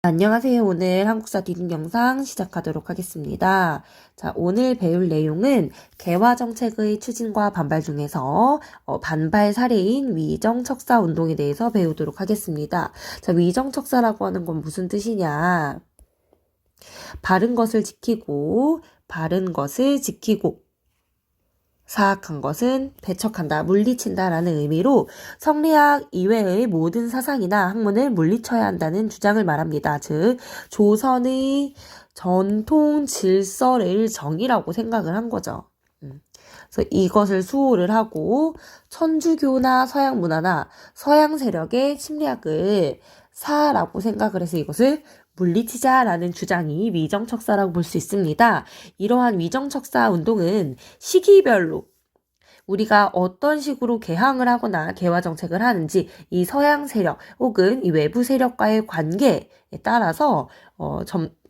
안녕하세요. 오늘 한국사 디귿 영상 시작하도록 하겠습니다. 자, 오늘 배울 내용은 개화 정책의 추진과 반발 중에서 반발 사례인 위정척사 운동에 대해서 배우도록 하겠습니다. 자, 위정척사라고 하는 건 무슨 뜻이냐? 바른 것을 지키고 사악한 것은 배척한다, 물리친다 라는 의미로 성리학 이외의 모든 사상이나 학문을 물리쳐야 한다는 주장을 말합니다. 즉 조선의 전통 질서를 정의라고 생각을 한 거죠. 그래서 이것을 수호를 하고 천주교나 서양 문화나 서양 세력의 침략을 사라고 생각을 해서 이것을 물리치자라는 주장이 위정척사라고 볼 수 있습니다. 이러한 위정척사 운동은 시기별로 우리가 어떤 식으로 개항을 하거나 개화 정책을 하는지 이 서양 세력 혹은 이 외부 세력과의 관계에 따라서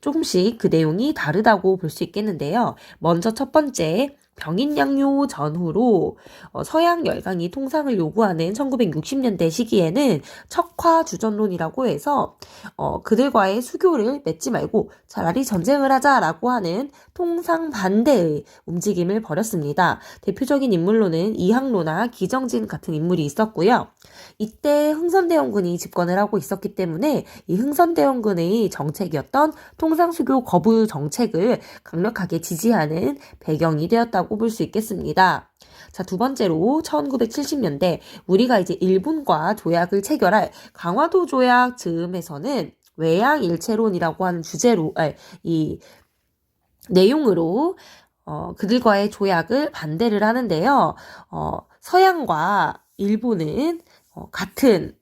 조금씩 그 내용이 다르다고 볼 수 있겠는데요. 먼저 첫 번째, 병인양요 전후로 서양 열강이 통상을 요구하는 1960년대 시기에는 척화주전론이라고 해서 그들과의 수교를 맺지 말고 차라리 전쟁을 하자라고 하는 통상 반대의 움직임을 벌였습니다. 대표적인 인물로는 이항로나 기정진 같은 인물이 있었고요. 이때 흥선대원군이 집권을 하고 있었기 때문에 이 흥선대원군의 정책이었던 통상수교 거부 정책을 강력하게 지지하는 배경이 되었다고 볼 수 있겠습니다. 자, 두 번째로 1970년대 우리가 이제 일본과 조약을 체결할 강화도 조약 즈음에서는 외양일체론이라고 하는 주제로 이 내용으로 그들과의 조약을 반대를 하는데요. 서양과 일본은 같은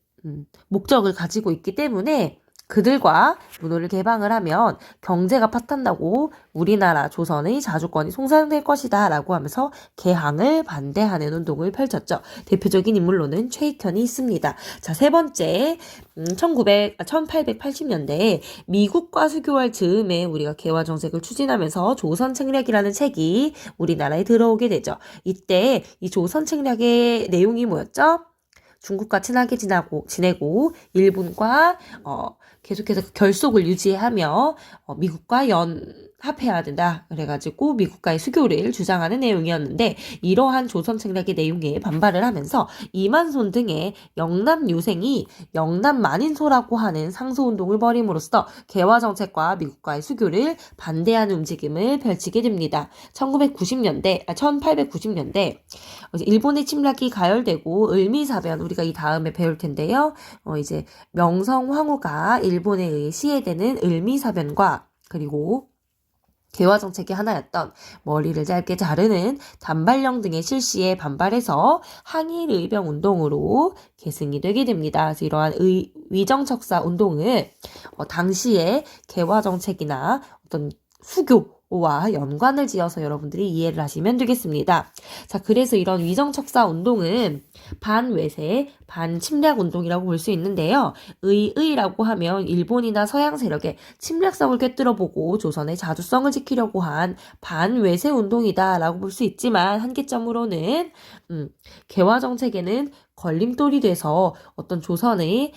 목적을 가지고 있기 때문에 그들과 문호를 개방을 하면 경제가 파탄나고 우리나라 조선의 자주권이 손상될 것이다 라고 하면서 개항을 반대하는 운동을 펼쳤죠. 대표적인 인물로는 최익현이 있습니다. 자, 세 번째 1880년대에 미국과 수교할 즈음에 우리가 개화 정책을 추진하면서 조선 책략이라는 책이 우리나라에 들어오게 되죠. 이때 이 조선 책략의 내용이 뭐였죠? 중국과 친하게 지내고 일본과 계속해서 결속을 유지하며 미국과 연합해야 된다. 그래가지고 미국과의 수교를 주장하는 내용이었는데 이러한 조선 책략의 내용에 반발을 하면서 이만손 등의 영남 유생이 영남 만인소라고 하는 상소운동을 벌임으로써 개화 정책과 미국과의 수교를 반대하는 움직임을 펼치게 됩니다. 1890년대 일본의 침략이 가열되고 을미사변 우리가 이 다음에 배울 텐데요. 이제 명성황후가 일본에 의해 시해되는 을미사변과 그리고 개화 정책의 하나였던 머리를 짧게 자르는 단발령 등의 실시에 반발해서 항일의병 운동으로 계승이 되게 됩니다. 그래서 이러한 위정척사 운동을 당시에 개화 정책이나 어떤 수교와 연관을 지어서 여러분들이 이해를 하시면 되겠습니다. 자, 그래서 이런 위정척사 운동은 반외세, 반침략 운동이라고 볼 수 있는데요. 의라고 하면 일본이나 서양 세력의 침략성을 꿰뚫어보고 조선의 자주성을 지키려고 한 반외세 운동이다라고 볼 수 있지만 한계점으로는 개화 정책에는 걸림돌이 돼서 어떤 조선의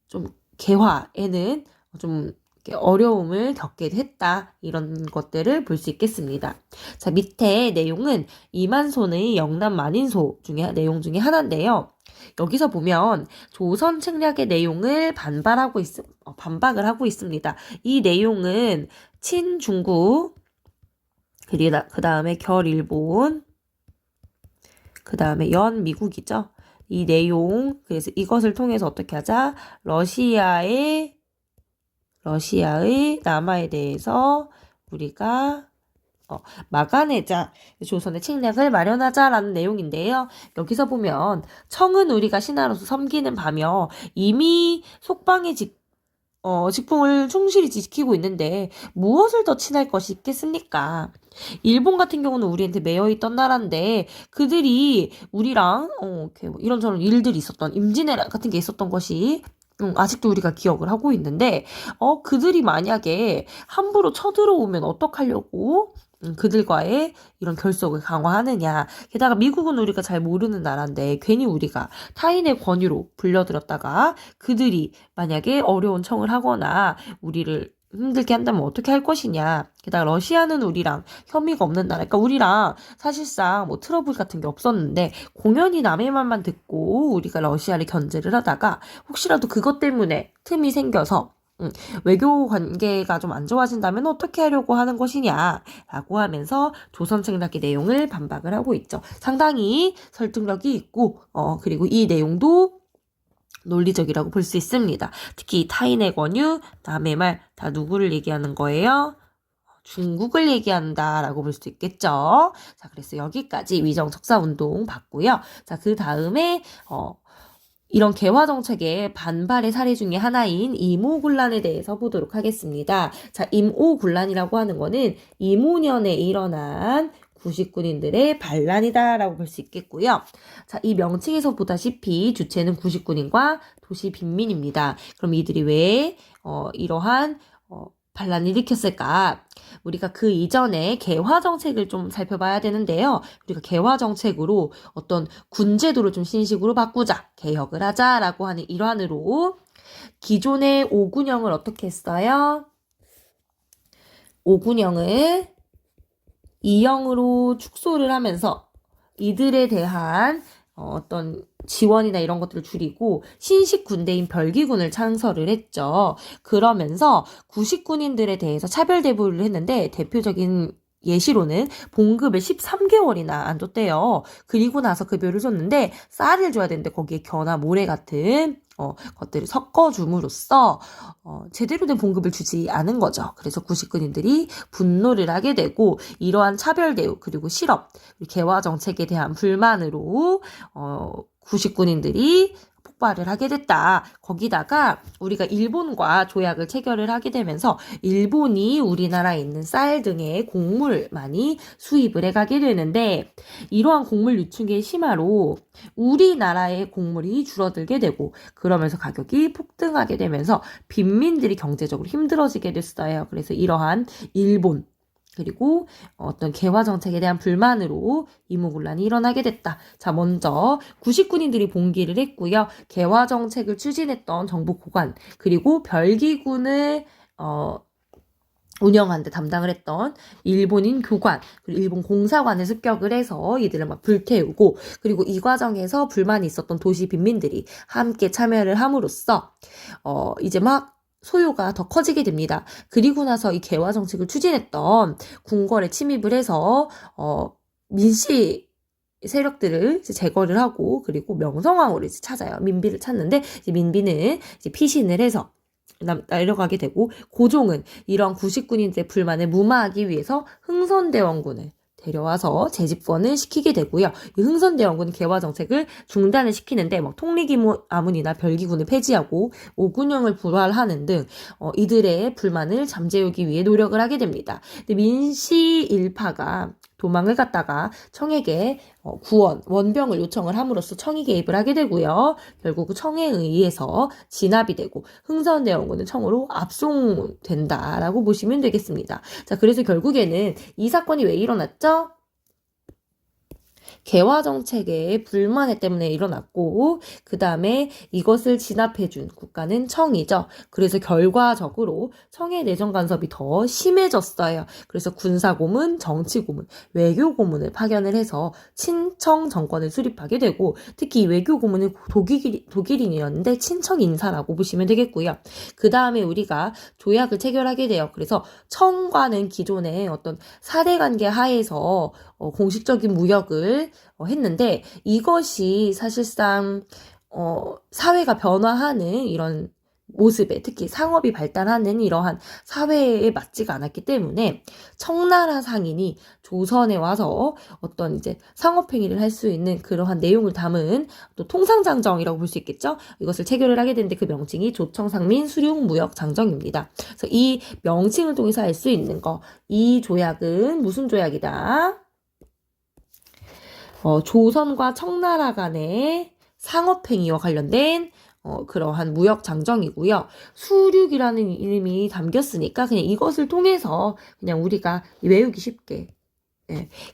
좀 개화에는 좀 어려움을 겪게 했다. 이런 것들을 볼 수 있겠습니다. 자, 밑에 내용은 이만손의 영남 만인소 내용 중에 하나인데요. 여기서 보면 조선 책략의 내용을 반박을 하고 있습니다. 이 내용은 친중국, 그 다음에 결일본, 그 다음에 연미국이죠. 이 내용, 그래서 이것을 통해서 어떻게 하자? 러시아의 남하에 대해서 우리가 막아내자, 조선의 책략을 마련하자라는 내용인데요. 여기서 보면 청은 우리가 신하로서 섬기는 바며 이미 속방의 직분을 충실히 지키고 있는데 무엇을 더 친할 것이 있겠습니까? 일본 같은 경우는 우리한테 매여있던 나라인데 그들이 우리랑 이런저런 일들이 있었던 임진왜란 같은 게 있었던 것이 아직도 우리가 기억을 하고 있는데 그들이 만약에 함부로 쳐들어오면 어떡하려고 그들과의 이런 결속을 강화하느냐. 게다가 미국은 우리가 잘 모르는 나라인데 괜히 우리가 타인의 권유로 불려들었다가 그들이 만약에 어려운 청을 하거나 우리를 힘들게 한다면 어떻게 할 것이냐. 게다가 러시아는 우리랑 혐의가 없는 나라. 그러니까 우리랑 사실상 뭐 트러블 같은 게 없었는데 공연히 남의 말만 듣고 우리가 러시아를 견제를 하다가 혹시라도 그것 때문에 틈이 생겨서 외교 관계가 좀 안 좋아진다면 어떻게 하려고 하는 것이냐라고 하면서 조선 책략의 내용을 반박을 하고 있죠. 상당히 설득력이 있고 그리고 이 내용도 논리적이라고 볼 수 있습니다. 특히 타인의 권유, 남의 말 다 누구를 얘기하는 거예요? 중국을 얘기한다라고 볼 수 있겠죠. 자, 그래서 여기까지 위정척사운동 봤고요. 자, 그 다음에 이런 개화정책의 반발의 사례 중에 하나인 임오군란에 대해서 보도록 하겠습니다. 자, 임오군란이라고 하는 거는 임오년에 일어난 구식군인들의 반란이다라고 볼 수 있겠고요. 자, 이 명칭에서 보다시피 주체는 구식군인과 도시 빈민입니다. 그럼 이들이 왜 이러한 반란을 일으켰을까? 우리가 그 이전에 개화정책을 좀 살펴봐야 되는데요. 우리가 개화정책으로 어떤 군제도를 좀 신식으로 바꾸자, 개혁을 하자라고 하는 일환으로 기존의 오군영을 어떻게 했어요? 오군영을 이영으로 축소를 하면서 이들에 대한 어떤 지원이나 이런 것들을 줄이고 신식 군대인 별기군을 창설을 했죠. 그러면서 구식군인들에 대해서 차별 대우를 했는데 대표적인 예시로는 봉급을 13개월이나 안 줬대요. 그리고 나서 급여를 줬는데 쌀을 줘야 되는데 거기에 겨나 모래 같은 것들을 섞어줌으로써 제대로 된 봉급을 주지 않은 거죠. 그래서 구식군인들이 분노를 하게 되고 이러한 차별 대우 그리고 실업, 개화 정책에 대한 불만으로 구식군인들이 폭발을 하게 됐다. 거기다가 우리가 일본과 조약을 체결을 하게 되면서 일본이 우리나라에 있는 쌀 등의 곡물 많이 수입을 해가게 되는데 이러한 곡물 유출의 심화로 우리나라의 곡물이 줄어들게 되고 그러면서 가격이 폭등하게 되면서 빈민들이 경제적으로 힘들어지게 됐어요. 그래서 이러한 일본 그리고 어떤 개화 정책에 대한 불만으로 임오군란이 일어나게 됐다. 자, 먼저 구식군인들이 봉기를 했고요. 개화 정책을 추진했던 정부 고관 그리고 별기군을 운영하는 데 담당을 했던 일본인 교관, 그리고 일본 공사관을 습격을 해서 이들을 막 불태우고 그리고 이 과정에서 불만이 있었던 도시 빈민들이 함께 참여를 함으로써 이제 막 소요가 더 커지게 됩니다. 그리고 나서 이 개화 정책을 추진했던 궁궐에 침입을 해서 민씨 세력들을 이제 제거를 하고 그리고 명성황후를 이제 찾아요. 민비를 찾는데 이제 민비는 이제 피신을 해서 내려가게 되고 고종은 이런 구식군인들의 불만을 무마하기 위해서 흥선대원군을 데려와서 재집권을 시키게 되고요. 이 흥선대원군 개화 정책을 중단을 시키는데 막 통리기아문이나 별기군을 폐지하고 오군영을 부활하는 등 이들의 불만을 잠재우기 위해 노력을 하게 됩니다. 근데 민씨 일파가 도망을 갔다가 청에게 구원, 원병을 요청을 함으로써 청이 개입을 하게 되고요. 결국 청에 의해서 진압이 되고 흥선대원군은 청으로 압송된다라고 보시면 되겠습니다. 자, 그래서 결국에는 이 사건이 왜 일어났죠? 개화 정책의 불만 때문에 일어났고 그 다음에 이것을 진압해준 국가는 청이죠. 그래서 결과적으로 청의 내정 간섭이 더 심해졌어요. 그래서 군사고문, 정치고문, 외교고문을 파견을 해서 친청 정권을 수립하게 되고 특히 이 외교고문은 독일인이었는데 친청 인사라고 보시면 되겠고요. 그 다음에 우리가 조약을 체결하게 돼요. 그래서 청과는 기존의 어떤 사대관계 하에서 공식적인 무역을 했는데 이것이 사실상 사회가 변화하는 이런 모습에 특히 상업이 발달하는 이러한 사회에 맞지가 않았기 때문에 청나라 상인이 조선에 와서 어떤 이제 상업행위를 할 수 있는 그러한 내용을 담은 또 통상장정이라고 볼 수 있겠죠. 이것을 체결을 하게 되는데 그 명칭이 조청상민 수륙무역장정입니다. 그래서 이 명칭을 통해서 알 수 있는 거, 이 조약은 무슨 조약이다? 조선과 청나라 간의 상업행위와 관련된 그러한 무역 장정이고요. 수륙이라는 이름이 담겼으니까 그냥 이것을 통해서 그냥 우리가 외우기 쉽게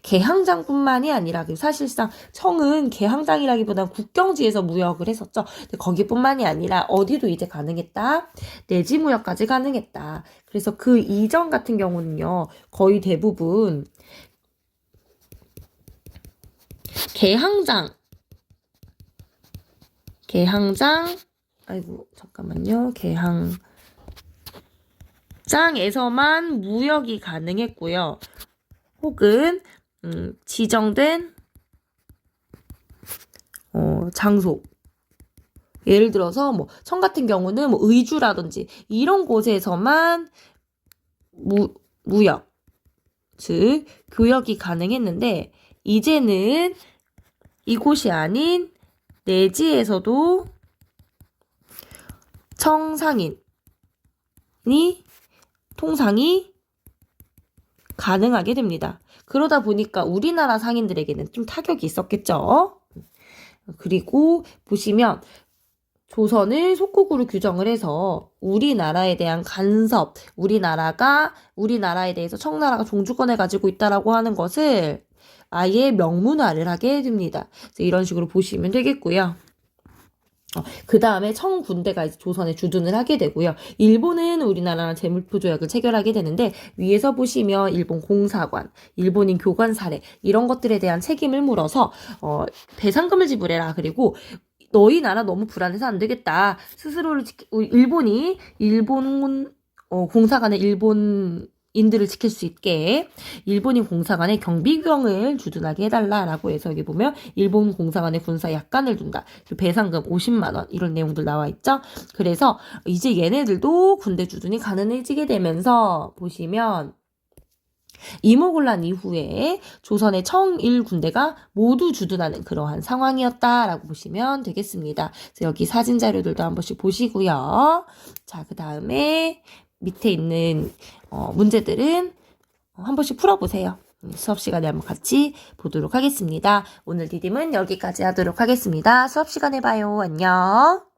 개항장뿐만이 아니라 사실상 청은 개항장이라기보다는 국경지에서 무역을 했었죠. 근데 거기뿐만이 아니라 어디도 이제 가능했다. 내지 무역까지 가능했다. 그래서 그 이전 같은 경우는요. 거의 대부분 개항장 아이고 잠깐만요. 개항장에서만 무역이 가능했고요. 혹은 지정된 장소, 예를 들어서 뭐 청 같은 경우는 뭐 의주라든지 이런 곳에서만 무역, 즉 교역이 가능했는데 이제는 이곳이 아닌 내지에서도 청상인이 통상이 가능하게 됩니다. 그러다 보니까 우리나라 상인들에게는 좀 타격이 있었겠죠. 그리고 보시면 조선을 속국으로 규정을 해서 우리나라에 대한 간섭, 우리나라에 대해서 청나라가 종주권을 가지고 있다라고 하는 것을 아예 명문화를 하게 됩니다. 이런 식으로 보시면 되겠고요. 그 다음에 청군대가 이제 조선에 주둔을 하게 되고요. 일본은 우리나라랑 재물포 조약을 체결하게 되는데 위에서 보시면 일본 공사관, 일본인 교관 사례 이런 것들에 대한 책임을 물어서 배상금을 지불해라. 그리고 너희 나라 너무 불안해서 안 되겠다. 스스로를 일본 공사관의 일본인들을 지킬 수 있게 일본인 공사관의 경비병을 주둔하게 해달라라고 해서 여기 보면 일본 공사관의 군사 약관을 둔다. 배상금 50만 원 이런 내용들 나와 있죠. 그래서 이제 얘네들도 군대 주둔이 가능해지게 되면서 보시면 이모곤란 이후에 조선의 청일 군대가 모두 주둔하는 그러한 상황이었다라고 보시면 되겠습니다. 그래서 여기 사진 자료들도 한 번씩 보시고요. 자, 그 다음에 밑에 있는 문제들은 한 번씩 풀어보세요. 수업 시간에 한번 같이 보도록 하겠습니다. 오늘 디딤은 여기까지 하도록 하겠습니다. 수업 시간에 봐요. 안녕.